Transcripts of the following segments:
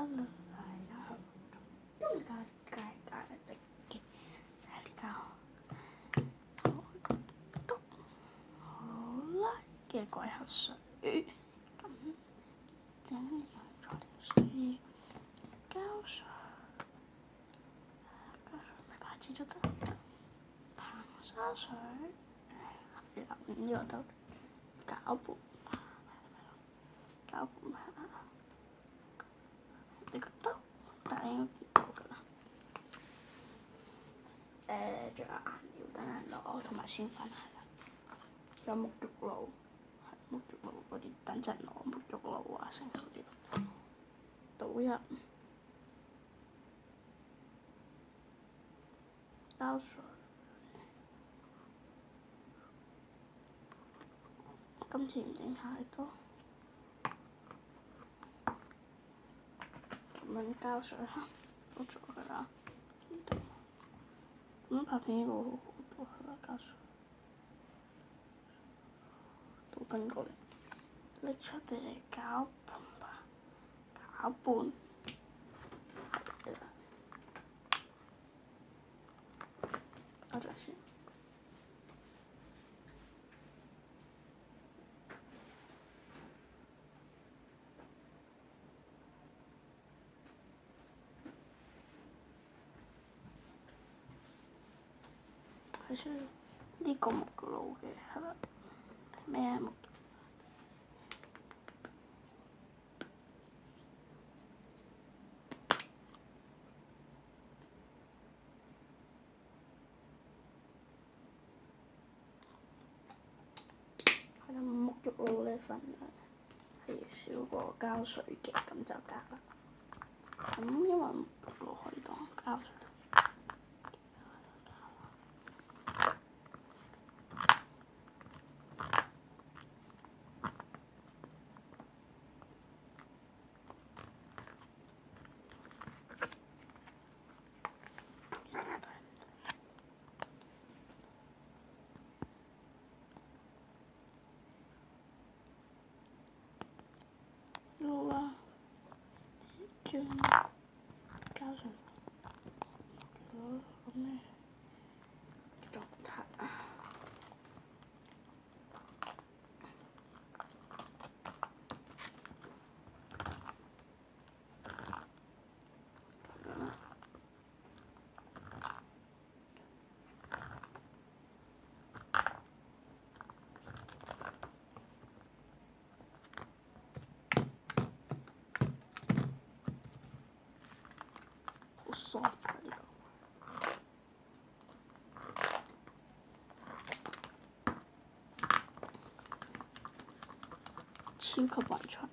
律係一項咁界嘅直徑，就係呢嚿篤好啦嘅鬼口水，咁整上咗條水膠水，咩牌子都得，硼砂水，係啦，呢個都攪拌。攪拌下，呢個都大家應該見到㗎啦。仲有顏料等等攞，同埋鮮粉係啦。有沐浴露，係沐浴露嗰啲，等陣攞沐浴露啊，成嗰啲倒入膠水。今次唔整太多。咁樣膠水啦，倒咗佢啦，咁樣拍片呢個好多係啦，膠水倒緊過嚟，拎出嚟攪拌吧，攪拌係啦，我再先。係需要呢個沐浴露嘅，係啦，咩沐浴露？係啦，沐浴露呢份量係少過膠水嘅，咁就加啦。咁因為沐浴露可以當膠水。好啦，將膠水攞個咩狀態啊？好 soft 㗎呢個。超級勻稱，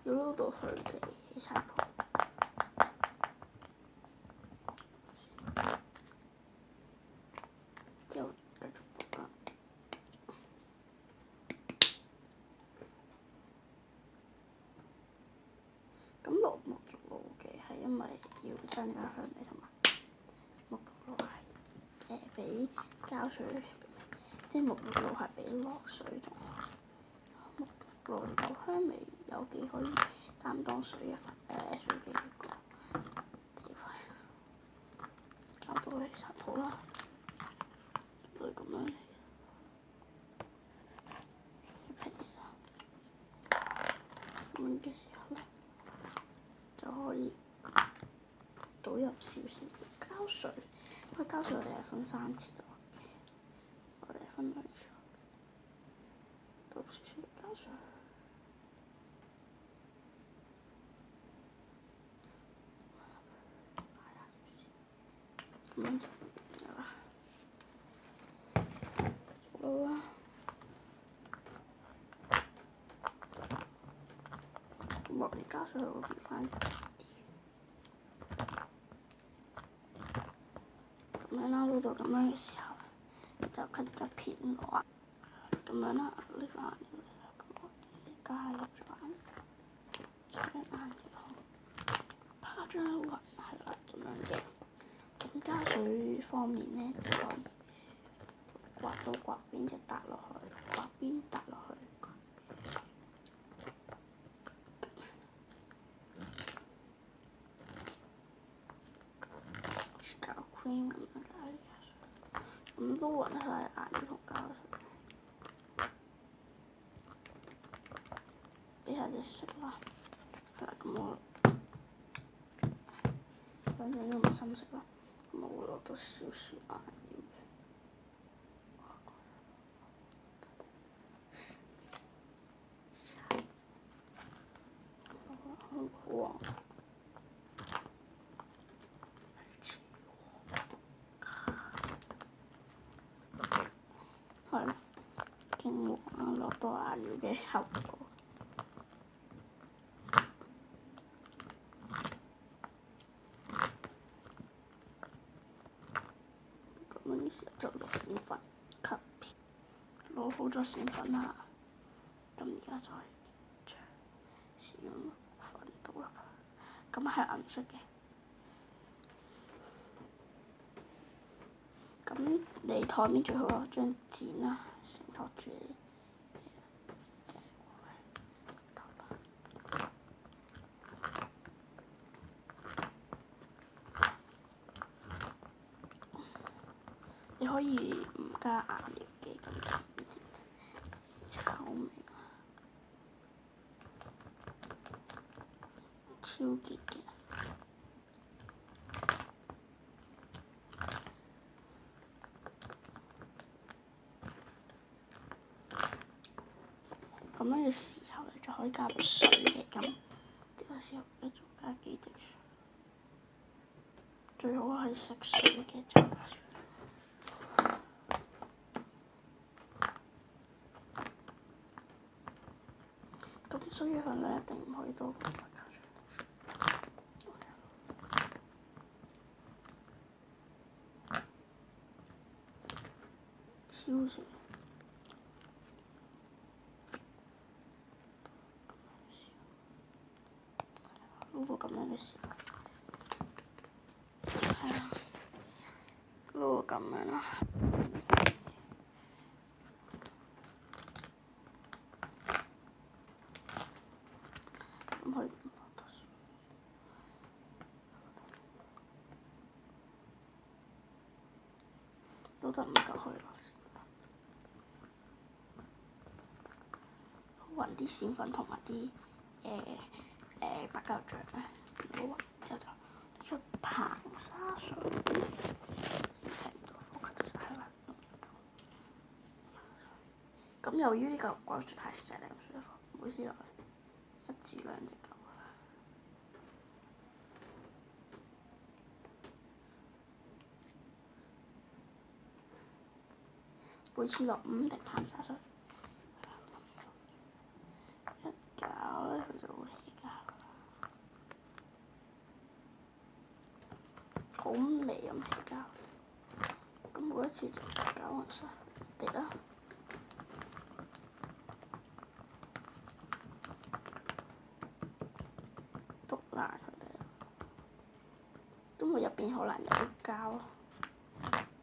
要撈到佢哋起晒泡，之後繼續煲啦。咁落沐浴露嘅係因為要增加香味，同埋沐浴露係比膠水。即係沐浴露係比落水仲好，沐浴露有香味，有幾可以擔當水嘅水嘅一個地位。搞到佢起泡啦，類咁樣嚟平啦。咁樣嘅時候咧，就可以倒入少少膠水，因為膠水我哋係分3次倒嘅，我哋分2次。倒少少嘅膠水，咁樣就有啦。好啦，落嚟膠水會變翻啲，咁樣啦，撈到咁樣嘅時候，就吸一片落啊，咁樣啦，呢個顏料咁我哋加入咗將顏料拍張雲係啦，咁樣嘅。咁膠水方面咧，就可以刮到刮邊就搭落去，刮邊搭落去。cream 咁樣加啲加水，咁撈勻晒顏料同膠水，俾下隻色啦。係啦，咁我反正都唔深色啦，咁我會落到少少顏料嘅。好黃。係勁黃啦，落到顏料嘅效果。咁呢時候就落閃粉，吸片，攞好咗閃粉啦。咁而家再將閃粉倒入去，咁係銀色嘅。咁你台面最好攞張剪啦，承托住你你可以唔加顏料嘅，咁炒味超結嘅。咁樣嘅時候你就可以加水嘅，咁呢個時候繼續加幾滴水，最好係食水嘅就加水。咁水嘅份量一定唔可以多過加水。超水。撈到咁樣嘅時候，係啊，撈到咁樣啦。咁可以放多水，撈得唔夠可以落閃粉，混啲閃粉同埋啲白膠醬咧，撈勻之後就出硼砂水，睇唔到 focus 係啦。咁由於呢個膠水太細啦，咁所以每次落1至2隻夠啦。每次落5滴硼砂水，一攪咧佢就會起膠啦，好微咁起膠。咁每一次就攪勻晒滴啦。篤爛佢哋，因為入邊可能有啲膠，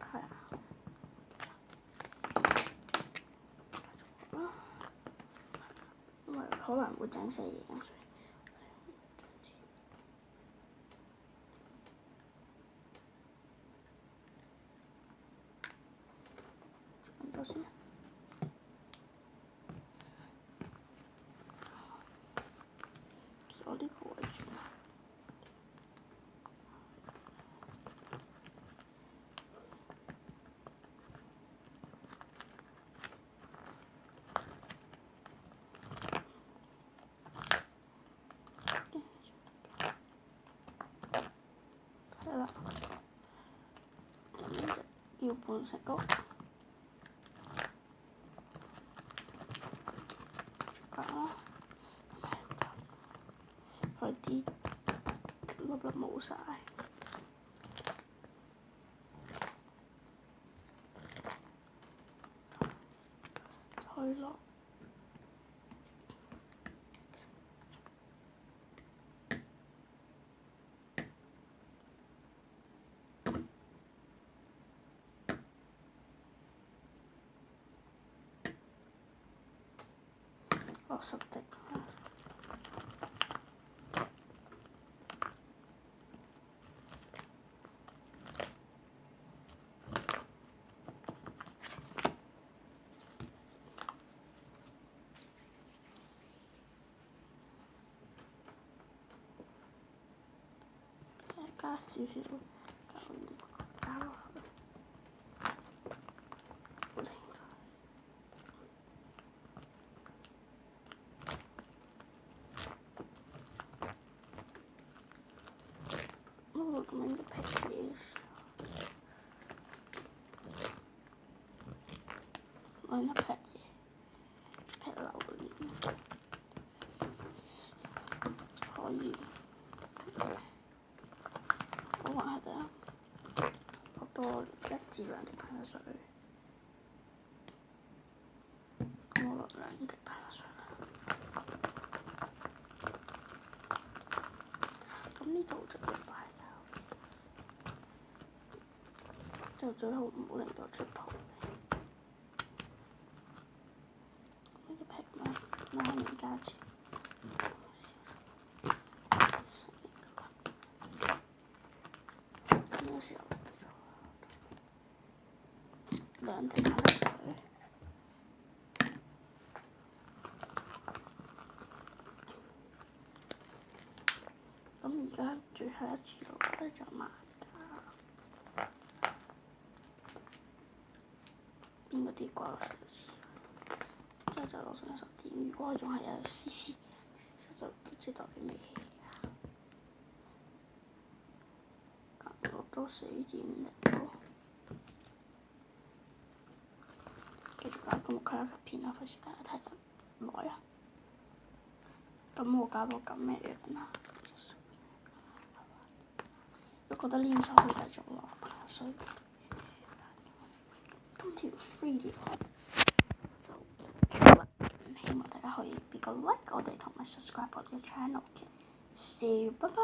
係啊。因為可能會整死嘢咁，所以咁多先。其實我呢個位置係啦，咁樣就要半成功。佢啲粒粒冇晒，再落10滴。少少膠黏加落去，好清楚。我咁樣嘅劈嘢，揾一劈嘢，劈榴蓮，可以。我話係啊，落多1至2滴噴水，咁我落2滴噴水啦。咁呢度就要擺膠，就最好唔好令到出泡味。呢個劈咁樣拉麵加錢。呢個時候2滴噴水。咁而家最後一次落咧就麻㗎，邊嗰啲掛落上之後就攞上手點。如果佢仲係有絲絲，就即係代表未起㗎。咁落多水點嚟咯，繼續加個木卡卡片啦，費事大家睇得耐啊。咁我搞到咁嘅樣啦。如果覺得黏手可以繼續落下水。今條 free 條就好啦，希望大家可以俾個 like 我哋同埋 subscribe 我哋嘅 channel 嘅。See you，拜拜。